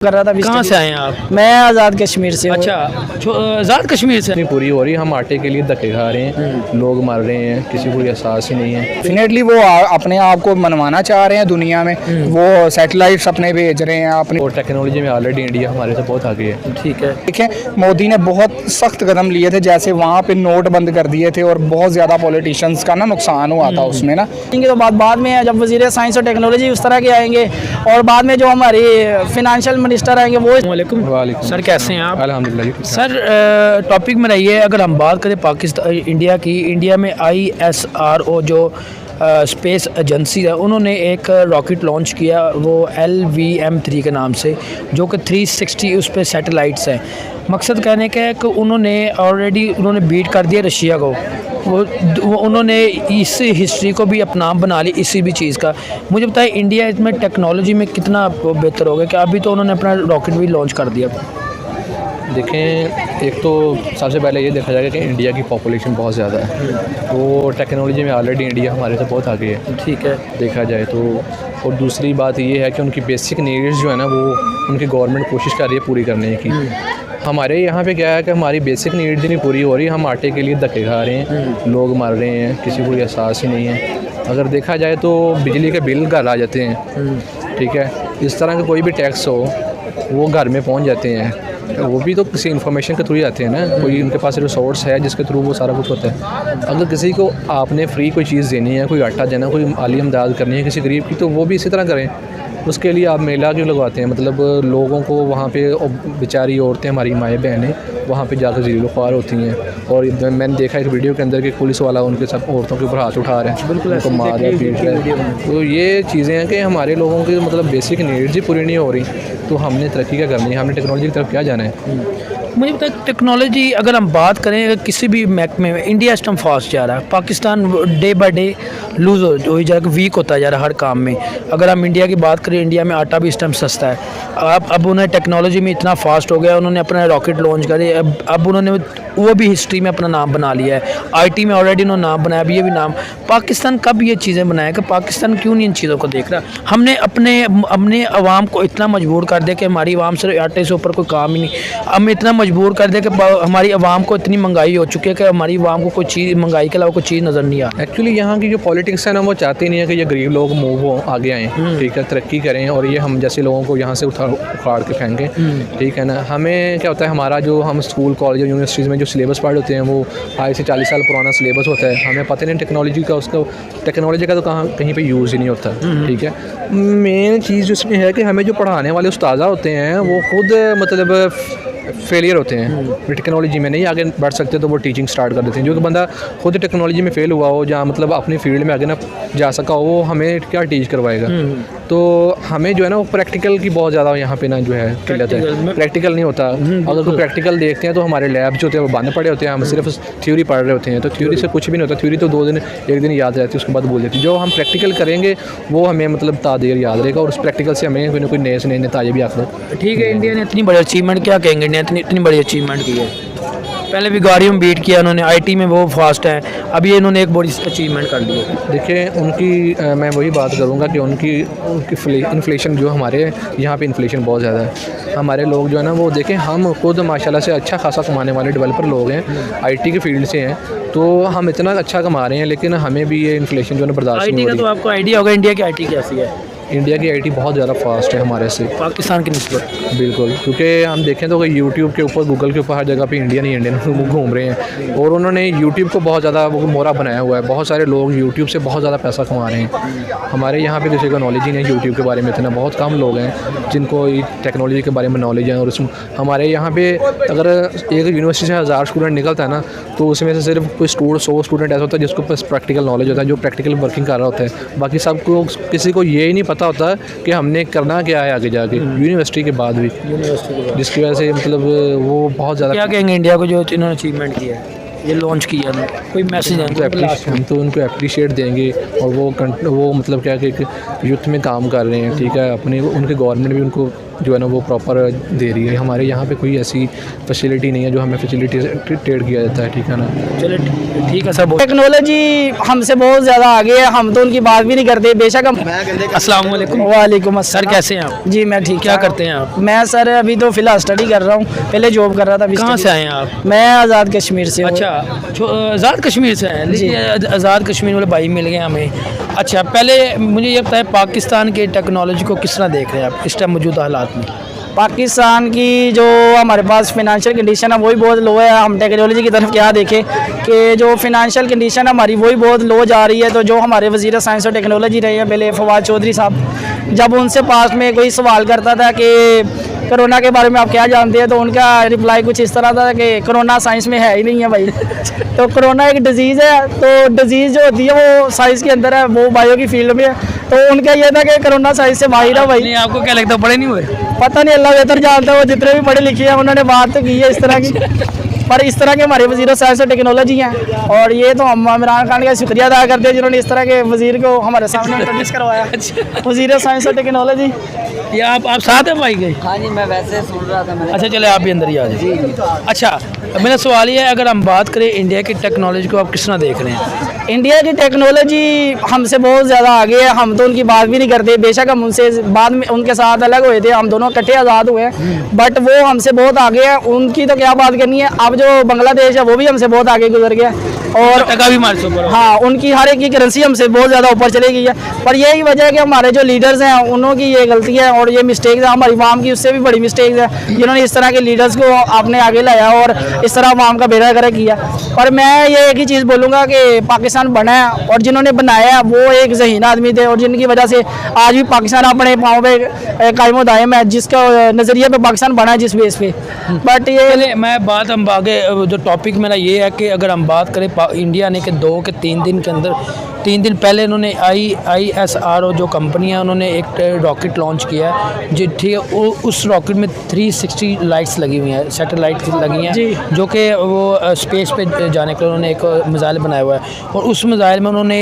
कर रहा था। कहाँ से आए हैं आप? मैं आज़ाद कश्मीर से हूँ। अच्छा, आज़ाद कश्मीर से। इतनी पूरी हो रही है, हम आटे के लिए धक्के खा रहे हैं, लोग मर रहे हैं, किसी को एहसास ही नहीं है। डेफिनेटली वो अपने आप को मनवाना चाह रहे हैं दुनिया में, वो सैटेलाइट्स अपने भेज रहे हैं अपने। और टेक्नोलॉजी में ऑलरेडी इंडिया हमारे से बहुत आगे है। ठीक है। देखें, मोदी ने बहुत सख्त कदम लिए थे, जैसे वहाँ पे नोट बंद कर दिए थे और बहुत ज़्यादा पॉलिटिशियंस का ना नुकसान हुआ था उसमें ना। तो बाद में है, जब वज़ीर साइंस और टेक्नोलॉजी उस तरह के आएंगे और बाद में जो हमारी फाइनेंशियल मिनिस्टर आएंगे वो। वालेकुम सर कैसे हैं आप? अल्हम्दुलिल्लाह जी। सर टॉपिक में रही है, अगर हम बात करें पाकिस्तान इंडिया की, इंडिया में ISRO जो स्पेस एजेंसी है, उन्होंने एक रॉकेट लॉन्च किया, वो LVM-3 के नाम से, जो कि 360 उस पर सैटेलाइट्स हैं। मकसद कहने का है कि उन्होंने बीट कर दिया रशिया को। वो उन्होंने इस हिस्ट्री को भी अपना बना ली इसी भी चीज़ का। मुझे बताएं इंडिया इसमें टेक्नोलॉजी में कितना बेहतर हो गया कि अभी तो उन्होंने अपना रॉकेट भी लॉन्च कर दिया। देखें, एक तो सबसे पहले ये देखा जाएगा कि इंडिया की पॉपुलेशन बहुत ज़्यादा है, तो टेक्नोलॉजी में ऑलरेडी इंडिया हमारे से बहुत आगे है। ठीक है, देखा जाए तो। और दूसरी बात ये है कि उनकी बेसिक नीड्स जो है ना, वो उनकी गवर्नमेंट कोशिश कर रही है पूरी करने की। हमारे यहाँ पे क्या है कि हमारी बेसिक नीड्स ही नहीं पूरी हो रही, हम आटे के लिए धक्के खा रहे हैं, लोग मर रहे हैं, किसी को एहसास ही नहीं है। अगर देखा जाए तो बिजली के बिल घर आ जाते हैं, ठीक है, इस तरह का कोई भी टैक्स हो वो घर में पहुँच जाते हैं, वो भी तो किसी इन्फॉर्मेशन के थ्रू ही आते हैं ना, कोई उनके पास रिसोर्स है जिसके थ्रू वो सारा कुछ होता है। अगर किसी को आपने फ्री कोई चीज़ देनी है, कोई आटा देना, कोई माली इमदाद करनी है किसी गरीब की, तो वो भी इसी तरह करें। उसके लिए आप मेला क्यों लगवाते हैं? मतलब लोगों को वहाँ पे बेचारी औरतें, हमारी माएँ बहनें वहाँ पे जाकर ज़लील ख्वार होती हैं। और मैंने देखा एक वीडियो के अंदर कि पुलिस वाला उनके सब औरतों के ऊपर हाथ उठा रहे हैं, बिल्कुल उनको मार रहे हैं, पीट रहे हैं। तो ये चीज़ें हैं कि हमारे लोगों की मतलब बेसिक नीड्स ही पूरी नहीं हो रही, तो हमने तरक्की क्या करनी है, हमने टेक्नोलॉजी की तरफ क्या जाना है। मुझे पता है टेक्नोलॉजी अगर हम बात करें, अगर किसी भी महकमे में इंडिया इस टाइम फास्ट जा रहा है, Pakistan day by day loose हो जा रहा है, वीक होता जा रहा है हर काम में। अगर हम इंडिया की बात करें, इंडिया में आटा भी इस टाइम सस्ता है। अब उन्हें टेक्नोलॉजी में इतना फास्ट हो गया, उन्होंने अपना रॉकेट लॉन्च करे, अब उन्होंने वो भी हिस्ट्री में अपना नाम बना लिया है। IT में ऑलरेडी उन्होंने नाम बनाया, अब ये भी नाम। पाकिस्तान कब ये चीज़ें बनाया कि पाकिस्तान क्यों नहीं इन चीज़ों को देख रहा? हमने अपने अवाम को इतना मजबूर कर दिया कि हमारी अवाम से आटे से ऊपर कोई काम ही नहीं। हम इतना मजबूर कर दिया कि हमारी अवाम को इतनी महंगाई हो चुकी है कि हमारी अवाम को कोई चीज़, महंगाई के अलावा कोई चीज़ नज़र नहीं आ रही। एक्चुअली यहाँ की जो पॉलिटिक्स है ना, वो चाहती नहीं है कि ये गरीब लोग मूव हो, आगे आएँ, ठीक है, तरक्की करें और ये हम जैसे लोगों को यहाँ से उखाड़ के फेंकें, ठीक है ना। हमें क्या होता है, हमारा जो हम स्कूल कॉलेज यूनिवर्सिटीज़ में जो सिलेबस पढ़ होते हैं वो आज से 40 साल पुराना सिलेबस होता है। हमें पता नहीं टेक्नोलॉजी का, उसका टेक्नोलॉजी का तो कहीं पे यूज़ ही नहीं होता, ठीक है। मेन चीज़ उसमें है कि हमें जो पढ़ाने वाले उस्ताद होते हैं वो खुद मतलब फेलियर होते हैं, टेक्नोलॉजी में नहीं आगे बढ़ सकते, तो वो टीचिंग स्टार्ट कर देते हैं। जो कि बंदा खुद टेक्नोलॉजी में फेल हुआ हो, जहाँ मतलब अपनी फील्ड में आगे ना जा सका हो, वो हमें क्या टीच करवाएगा। तो हमें जो है ना वो प्रैक्टिकल की बहुत ज़्यादा यहाँ पे ना जो है किल्लत है, प्रैक्टिकल नहीं होता। अगर कोई प्रैक्टिकल देखते हैं तो हमारे लैब जो होते हैं वो बंद पड़े होते हैं, हम सिर्फ थ्योरी पढ़ रहे होते हैं, तो थ्योरी से कुछ भी नहीं होता। थ्योरी तो 2 दिन 1 दिन याद रहती है, उसके बाद भूल जाती है। जो हम प्रैक्टिकल करेंगे वो हमें मतलब तादेर याद रहेगा, और उस प्रैक्टिकल से हमें कोई ना कोई नए ताजे भी आते। ठीक है, इंडिया ने इतनी बड़ी अचीवमेंट, क्या कहेंगे, इंडिया ने इतनी बड़ी अचीवमेंट की है। पहले भी गाड़ियों में बीट किया उन्होंने, IT में वो फास्ट है, अभी इन्होंने एक बड़ी अचीवमेंट कर ली है। देखिए उनकी मैं वही बात करूँगा कि उनकी इन्फ्लेशन जो हमारे यहाँ पे इन्फ्लेशन बहुत ज़्यादा है। हमारे लोग जो है ना वो देखें, हम खुद माशाल्लाह से अच्छा खासा कमाने वाले डेवलपर लोग हैं, IT की फील्ड से हैं, तो हम इतना अच्छा कमा रहे हैं, लेकिन हमें भी ये इन्फ्लेशन जो है ना बर्दाश्त नहीं हो रही। IT का तो आपको आइडिया होगा इंडिया की IT कैसी है? इंडिया की IT बहुत ज़्यादा फास्ट है हमारे से, पाकिस्तान की निस्बत। बिल्कुल, क्योंकि हम देखें तो यूट्यूब के ऊपर, गूगल के ऊपर हर जगह पे इंडियन घूम रहे हैं, और उन्होंने यूट्यूब को बहुत ज़्यादा वो मोहरा बनाया हुआ है। बहुत सारे लोग यूट्यूब से बहुत ज़्यादा पैसा कमा रहे हैं। हमारे यहाँ पे किसी को नॉलेज ही नहीं यूट्यूब के बारे में, इतना बहुत कम लोग हैं जिनको टेक्नोलॉजी के बारे में नॉलेज है। और उसमें हमारे यहाँ पे अगर एक यूनिवर्सिटी से 1000 स्टूडेंट निकलता है ना, तो उसमें से सिर्फ कोई 100 स्टूडेंट ऐसा होता है जिसको बस प्रैक्टिकल नॉलेज होता है, जो प्रैक्टिकल वर्किंग कर रहा होता है। बाकी सबको, किसी को ये ही नहीं पता होता कि हमने करना क्या है आगे जाके यूनिवर्सिटी के बाद भी, जिसकी वजह से मतलब वो बहुत ज़्यादा। क्या कहेंगे इंडिया को जो इन्होंने अचीवमेंट किया है, ये लॉन्च किया है, कोई मैसेज है? हम तो उनको अप्रिशिएट देंगे, और वो मतलब क्या कि यूथ में काम कर रहे हैं, ठीक है, अपने उनके गवर्नमेंट भी उनको जो है ना वो प्रॉपर दे रही है। हमारे यहाँ पे कोई ऐसी फैसिलिटी नहीं है जो हमें फैसिलिटी ट्रेड किया जाता है, ठीक है ना। चलो ठीक है सर। टेक्नोलॉजी हमसे बहुत ज़्यादा आगे है, हम तो उनकी बात भी नहीं करते, बेशक हम। अस्सलाम वालेकुम। वालेकुम सर अस्सलाम। कैसे हैं आप? जी मैं ठीक। क्या करते हैं आप? मैं सर अभी तो फिलहाल स्टडी कर रहा हूँ, पहले जॉब कर रहा था। अभी कहाँ study- से आए हैं आप? मैं आज़ाद कश्मीर से हूँ। अच्छा, आज़ाद कश्मीर से हैं। जी। लेकिन आज़ाद कश्मीर वाले भाई मिल गए हमें। अच्छा, पहले मुझे ये बताएं पाकिस्तान के टेक्नोलॉजी को किस तरह देख रहे हैं आप इस टाइम मौजूदा हालात में? पाकिस्तान की जो हमारे पास फिनेंशियल कंडीशन है वही बहुत लो है। हम टेक्नोलॉजी की तरफ क्या देखें कि जो फिनेंशियल कंडीशन हमारी वही बहुत लो जा रही है। तो जो हमारे वज़ीर साइंस और टेक्नोलॉजी रहे हैं पहले फवाद चौधरी साहब, जब उनसे पास में कोई सवाल करता था कि कोरोना के बारे में आप क्या जानते हैं, तो उनका रिप्लाई कुछ इस तरह था कि कोरोना साइंस में है ही नहीं है भाई। तो कोरोना एक डिजीज़ है, तो डिजीज़ जो होती है वो साइंस के अंदर है, वो बायो की फील्ड में है। तो उनका ये था कि कोरोना साइंस से बाहर है भाई। नहीं, आपको क्या लगता है पढ़े नहीं हुए? पता नहीं, अल्लाह बेहतर जानता है। वो जितने भी पढ़े लिखे हैं उन्होंने बात तो की है इस तरह की, पर इस तरह के हमारे वज़ीर साइंस और टेक्नोलॉजी हैं। और ये तो हम इमरान खान का शुक्रिया अदा करते हैं जिन्होंने इस तरह के वज़ीर को हमारे सामने इंट्रोड्यूस करवाया, वज़ीर साइंस और टेक्नोलॉजी। ये आप साथ हैं भाई गए? हाँ जी, मैं वैसे सुन रहा था मैंने। अच्छा, चले आप भी अंदर ही आ जाइए। अच्छा, मेरा सवाल ये है, अगर हम बात करें इंडिया की टेक्नोलॉजी को आप किस तरह देख रहे हैं? इंडिया की टेक्नोलॉजी हमसे बहुत ज़्यादा आगे है, हम तो उनकी बात भी नहीं करते। बेशक हम उनसे बाद में उनके साथ अलग हुए थे, हम दोनों इकट्ठे आज़ाद हुए हैं, बट वो हमसे बहुत आगे है। उनकी तो क्या बात करनी है। अब जो बांग्लादेश है वो भी हमसे बहुत आगे गुजर गया, और टका भी मार सो हाँ, उनकी हर एक की करेंसी हमसे बहुत ज़्यादा ऊपर चली गई है। पर यही वजह है कि हमारे जो लीडर्स हैं उन्हों की ये गलती है और ये मिस्टेक्स है। हमारी वाम की उससे भी बड़ी मिस्टेक्स है जिन्होंने इस तरह के लीडर्स को आपने आगे लाया और इस तरह वाम का बेड़ा गर्क किया। पर मैं ये एक ही चीज़ बोलूँगा कि पाकिस्तान बना है और जिन्होंने बनाया है वो एक ज़हीन आदमी थे, और जिनकी वजह से आज भी पाकिस्तान अपने पाँव पे कायम दायम है, जिसका नज़रिए पे पाकिस्तान बना है जिस बेस पे। बट ये चले मैं बात हम आगे जो टॉपिक मेरा ये है कि अगर हम बात करें इंडिया ने कि 2 के 3 दिन के अंदर 3 दिन पहले इन्होंने ISRO जो कंपनी है उन्होंने एक रॉकेट लॉन्च किया है जी, ठीक है। उस रॉकेट में 360 लाइट्स लगी हुई हैं, सैटेलाइट लगी हैं, जो कि वो स्पेस पे जाने के लिए उन्होंने एक मिसाइल बनाया हुआ है, और उस मिसाइल में उन्होंने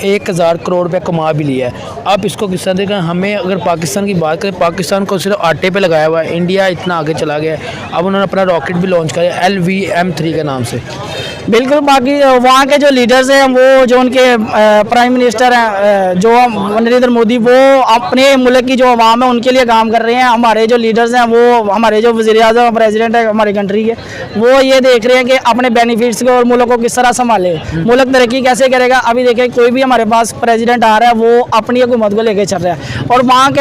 1000 करोड़ रुपये कमा भी लिया है। आप इसको किस तरह देखें? हमें अगर पाकिस्तान की बात करें, पाकिस्तान को सिर्फ आटे पे लगाया हुआ है, इंडिया इतना आगे चला गया है। अब उन्होंने अपना रॉकेट भी लॉन्च किया LVM-3 के नाम से। बिल्कुल, बाकी वहाँ के जो लीडर्स हैं वो जो उनके प्राइम मिनिस्टर हैं जो नरेंद्र मोदी, वो अपने मुल्क की जो आवाम है उनके लिए काम कर रहे हैं। हमारे जो लीडर्स हैं वो हमारे जो वज़ीर आज़म प्रेसिडेंट है हमारी कंट्री के, वो ये देख रहे हैं कि अपने बेनिफिट्स को और मुल्क को किस तरह संभाले, मुल्क तरक्की कैसे करेगा। अभी देखें कोई भी हमारे पास प्रेसिडेंट आ रहा है वो अपनी हुकूमत को लेकर चल रहा है, और वहाँ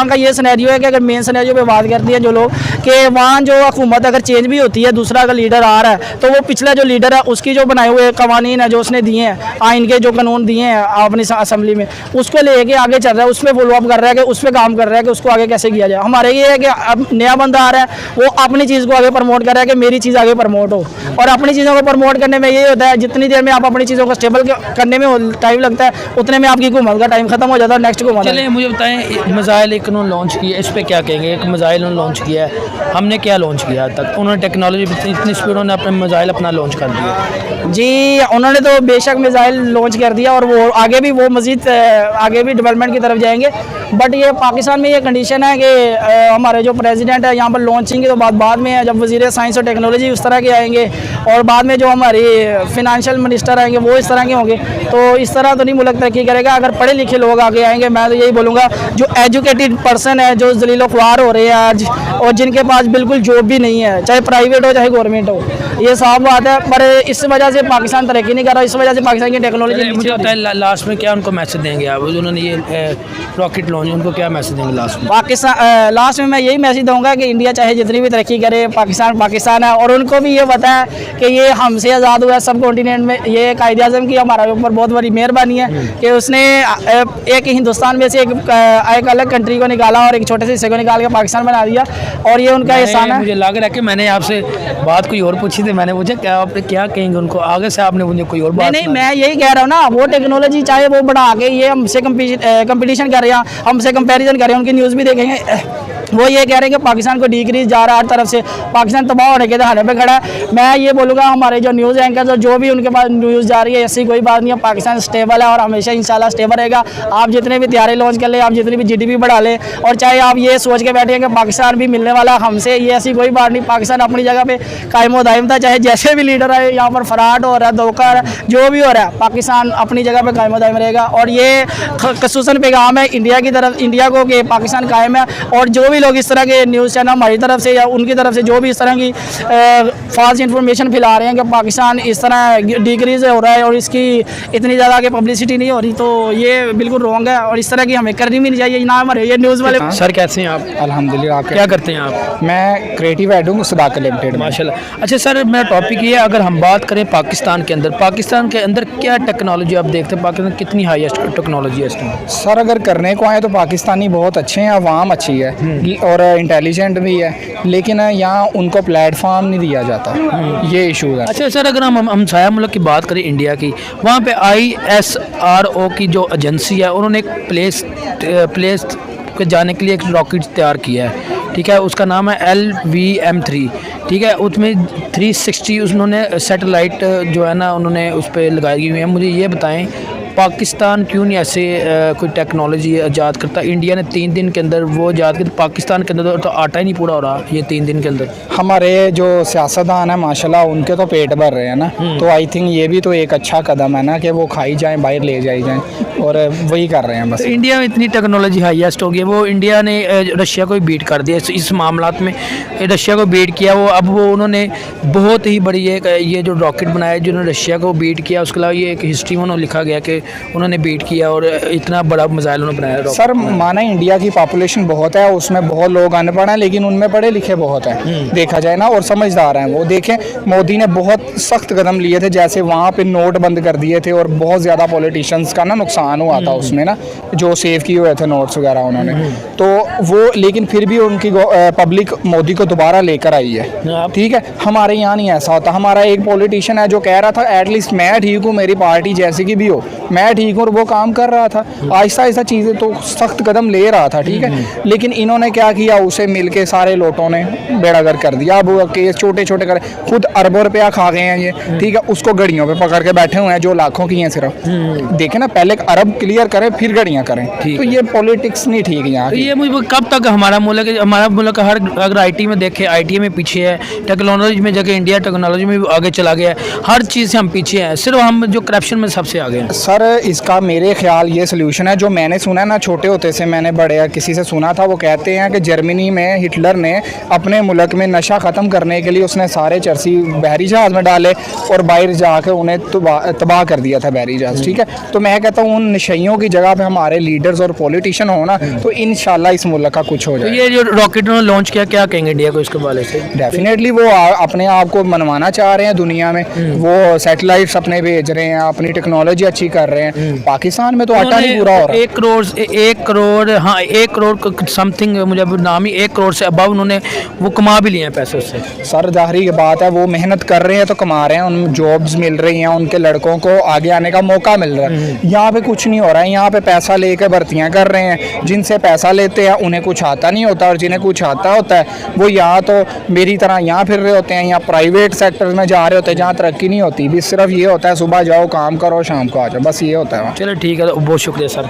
का ये सिनेरियो है कि अगर मेन सिनेरियो पे बात करती हैं जो लोग कि वहाँ जो हुकूमत अगर चेंज भी होती है, दूसरा अगर लीडर आ रहा है, तो वो पिछला जो लीडर है उसकी जो बनाए हुए कवानीन है जो उसने दिए हैं, आइन के जो कानून दिए हैं अपनी असम्बली में, उसको लेके आगे चल रहा है, उस पर फॉलो अप कर रहा है कि उस पर काम कर रहा है कि उसको आगे कैसे किया जाए। हमारे ये है कि अब नया बंदा आ रहा है वो अपनी चीज़ को आगे प्रमोट कर रहा है कि मेरी चीज़ आगे प्रमोट हो, और अपनी चीज़ों को प्रमोट करने में ये होता है जितनी देर में आप अपनी चीज़ों को स्टेबल करने में टाइम लगता है उतने में आपकी हुकूमत का टाइम खत्म हो जाता है, नेक्स्ट हुकूमत। चलिए मुझे बताएं, मिसाइल एक उन्होंने लॉन्च किया, इस पर क्या कहेंगे? एक मिसाइल उन्होंने लॉन्च किया है, हमने क्या लॉन्च किया आज तक? उन्होंने टेक्नोलॉजी इतनी स्पीड उन्होंने अपने मिसाइल अपना लॉन्च कर दिया जी। उन्होंने तो बेशक मिसाइल लॉन्च कर दिया और वो आगे भी वो मज़ीद आगे भी डेवलपमेंट की तरफ जाएंगे। बट ये पाकिस्तान में ये कंडीशन है कि हमारे जो प्रेसिडेंट है यहाँ पर लॉन्चिंग की तो बात बाद में है, जब वज़ीर साइंस और टेक्नोलॉजी उस तरह के आएंगे और बाद में जो हमारी फिनेंशियल मिनिस्टर आएंगे वो इस तरह के होंगे, तो इस तरह तो नहीं मुल्क तरक्की करेगा। अगर पढ़े लिखे लोग आगे आएंगे, मैं तो यही बोलूँगा जो एजुकेटेड पर्सन है, जो जलीलो ख्वार हो रहे हैं आज और जिनके पास बिल्कुल जॉब भी नहीं है, चाहे प्राइवेट हो चाहे गवर्नमेंट हो, ये साफ बात है। पर इस वजह से पाकिस्तान तरक्की नहीं कर रहा, इस वजह से पाकिस्तान की टेक्नोलॉजी मुझे होता है लास्ट में क्या उनको मैसेज देंगे आप? उन्होंने ये रॉकेट लॉन्च, उनको क्या मैसेज देंगे लास्ट में? पाकिस्तान लास्ट में मैं यही मैसेज दूंगा कि इंडिया चाहे जितनी भी तरक्की करे, पाकिस्तान है, और उनको भी ये पता है कि ये हमसे आज़ाद हुआ है सब कॉन्टिनेंट में। ये कायदे आज़म की हमारे ऊपर बहुत बड़ी मेहरबानी है कि उसने एक हिंदुस्तान में से एक अलग कंट्री को निकाला और एक छोटे से हिस्से को निकाल के पाकिस्तान बना दिया, और ये उनका एहसान है। मुझे लग रहा है कि मैंने आपसे बात कोई और पूछी थी, मैंने पूछा क्या आप क्या कहेंगे उनको, आगे से आपने मुझे कोई और बात नहीं, मैं यही कह रहा हूँ ना, वो टेक्नोलॉजी चाहे वो बढ़ा के ये हमसे कंपटीशन कर रहे हैं, हमसे कंपैरिजन कर रहे हैं, उनकी न्यूज़ भी देखेंगे वो ये कह रहे हैं कि पाकिस्तान को डिक्रीज जा रहा है हर तरफ से, पाकिस्तान तबाह होने के दहाने पे खड़ा है। मैं ये बोलूँगा हमारे जो न्यूज़ एंकर्स और जो भी उनके पास न्यूज़ जा रही है, ऐसी कोई बात नहीं है। पाकिस्तान स्टेबल है और हमेशा इंशाल्लाह स्टेबल रहेगा। आप जितने भी तैयारी लॉन्च कर ले, आप जितनी भी GDP बढ़ा ले, और चाहे आप ये सोच के बैठे हैं कि पाकिस्तान भी मिलने वाला हमसे, ये ऐसी कोई बात नहीं। पाकिस्तान अपनी जगह पे कायम व दायम था, चाहे जैसे भी लीडर आए, यहाँ पर फराड हो रहा है, धोखा हो रहा है, जो भी हो रहा है, पाकिस्तान अपनी जगह पे कायम व दायम रहेगा। और ये खसूसन पैगाम है इंडिया की तरफ, इंडिया को कि पाकिस्तान कायम है। और जो भी लोग इस तरह के न्यूज़ चैनल हमारी तरफ से या उनकी तरफ से जो भी इस तरह की फॉल्स इंफॉर्मेशन फैला रहे हैं कि पाकिस्तान इस तरह डिक्रीज हो रहा है और इसकी इतनी ज़्यादा कि पब्लिसिटी नहीं हो रही, तो ये बिल्कुल रॉन्ग है और इस तरह की हमें करनी भी नहीं चाहिए ना। हमारे ये न्यूज़ वाले सर कैसे हैं आप? अल्हम्दुलिल्लाह। आप क्या करते हैं आप? मैं क्रिएटिव हेड हूँ सदाकत लिमिटेड में। माशाल्लाह। अच्छा सर, मेरा टॉपिक ये है, अगर हम बात करें पाकिस्तान के अंदर क्या टेक्नोलॉजी आप देखते हैं? पाकिस्तान कितनी हाईएस्ट टेक्नोलॉजी है इस टाइम? सर अगर करने को आए तो पाकिस्तानी बहुत अच्छे हैं, अवाम अच्छी है और इंटेलिजेंट भी है, लेकिन यहाँ उनको प्लेटफॉर्म नहीं दिया जाता, ये इशू है। अच्छा सर, अगर हम हमसाया मुल्क की बात करें इंडिया की, वहाँ पे ISRO की जो एजेंसी है, उन्होंने एक प्लेस के जाने के लिए एक रॉकेट तैयार किया है, ठीक है, उसका नाम है LVM-3, ठीक है। उसमें 360 उन्होंने सैटेलाइट जो है ना उन्होंने उस पर लगाई हुई है। मुझे ये बताएं पाकिस्तान क्यों नहीं ऐसे कोई टेक्नोलॉजी ईजाद करता? इंडिया ने 3 दिन के अंदर वो ईजाद की, पाकिस्तान के अंदर तो आटा ही नहीं पूरा हो रहा ये 3 दिन के अंदर। हमारे जो सियासतदान है माशाल्लाह उनके तो पेट भर रहे हैं ना, तो आई थिंक ये भी तो एक अच्छा कदम है ना कि वो खाई जाएं, बाहर ले जाई जाएं, और वही कर रहे हैं बस। तो इंडिया में इतनी टेक्नोलॉजी हाईएस्ट हो गई, वो इंडिया ने रशिया को बीट कर दिया इस मामलात में, रशिया को बीट किया। वो अब वो उन्होंने बहुत ही बड़ी ये जो रॉकेट बनाया जिन्होंने रशिया को बीट किया, उसके अलावा ये एक हिस्ट्री में उन्होंने लिखा गया कि उन्होंने बीट किया और इतना बड़ा मिसाइल उन्होंने बनाया। सर माना इंडिया की पॉपुलेशन बहुत है, उसमें बहुत लोग अनपढ़ हैं, लेकिन उनमें पढ़े लिखे बहुत हैं देखा जाए ना, और समझदार हैं वो। देखें मोदी ने बहुत सख्त कदम लिए थे, जैसे वहाँ पे नोट बंद कर दिए थे और बहुत ज़्यादा पॉलिटिशियंस का ना नुकसान हुआ था उसमें ना, जो सेव किए हुए थे नोट्स वगैरह उन्होंने, तो वो लेकिन फिर भी उनकी पब्लिक मोदी को दोबारा लेकर आई है, ठीक है। हमारे यहाँ नहीं ऐसा होता। हमारा एक पॉलिटिशियन है जो कह रहा था एटलीस्ट मैं ठीक हूँ, मेरी पार्टी जैसी की भी हो, मैं ठीक हूँ, और वो काम कर रहा था, आहिस्ता आहिस्ता चीज़ें तो सख्त कदम ले रहा था, ठीक है। लेकिन इन्होंने क्या किया, उसे मिलके सारे लोटों ने बेड़ागर कर दिया। अब वो केस छोटे छोटे कर, खुद अरबों रुपया खा गए हैं ये, ठीक है, उसको गड़ियों पे पकड़ के बैठे हुए हैं जो लाखों की हैं सिर्फ। देखें ना, पहले अरब क्लियर करें फिर गड़ियाँ करें, तो ये पॉलिटिक्स नहीं ठीक यहाँ की। ये मुझे कब तक हमारा मुल्क हर अगर IT में देखें, IT में पीछे है, टेक्नोलॉजी में जगह इंडिया टेक्नोलॉजी में आगे चला गया है, हर चीज़ से हम पीछे हैं, सिर्फ हम जो करप्शन में सबसे आगे हैं। सर इसका मेरे ख्याल ये सोल्यूशन है, जो मैंने सुना है ना, छोटे होते से मैंने बड़े किसी से सुना था, वो कहते हैं कि जर्मनी में हिटलर ने अपने मुल्क में नशा ख़त्म करने के लिए उसने सारे चरसी बहरी जहाज़ में डाले और बाहर जाके उन्हें तबाह कर दिया था बहरी जहाज़, ठीक है। तो मैं कहता हूँ उन नशइयों की जगह पे हमारे लीडर्स और पॉलिटिशियन हो ना, तो इंशाल्लाह इस मुल्क का कुछ हो जाए। तो ये जो रॉकेट उन्होंने लॉन्च किया, क्या कहेंगे इंडिया को इसके बारे से? डेफिनेटली वो अपने आप को मनवाना चाह रहे हैं दुनिया में, वो सैटेलाइट्स अपने भेज रहे हैं, अपनी टेक्नोलॉजी अच्छी कर रहे हैं। पाकिस्तान में तो आटा नहीं पूरा हो रहा। 1 करोड़ समथिंग, मुझे अब नाम ही 1 करोड़ से अबव उन्होंने वो कमा भी लिए हैं पैसे उससे। सर जाहिर की बात है, वो मेहनत कर रहे हैं तो कमा रहे हैं, उन जॉब्स मिल रही हैं, उनके लड़कों को आगे आने का मौका मिल रहा है। यहाँ पे कुछ नहीं हो रहा है, यहाँ पे पैसा लेकर भर्तियाँ कर रहे हैं, जिनसे पैसा लेते हैं उन्हें कुछ आता नहीं होता, और जिन्हें कुछ आता होता है वो यहाँ तो मेरी तरह यहाँ फिर रहे होते हैं, यहाँ प्राइवेट सेक्टर में जा रहे होते हैं जहाँ तरक्की नहीं होती। भी सिर्फ ये होता है सुबह जाओ काम करो शाम को आ जाओ, बस ये होता है। चलो ठीक है, बहुत शुक्रिया सर।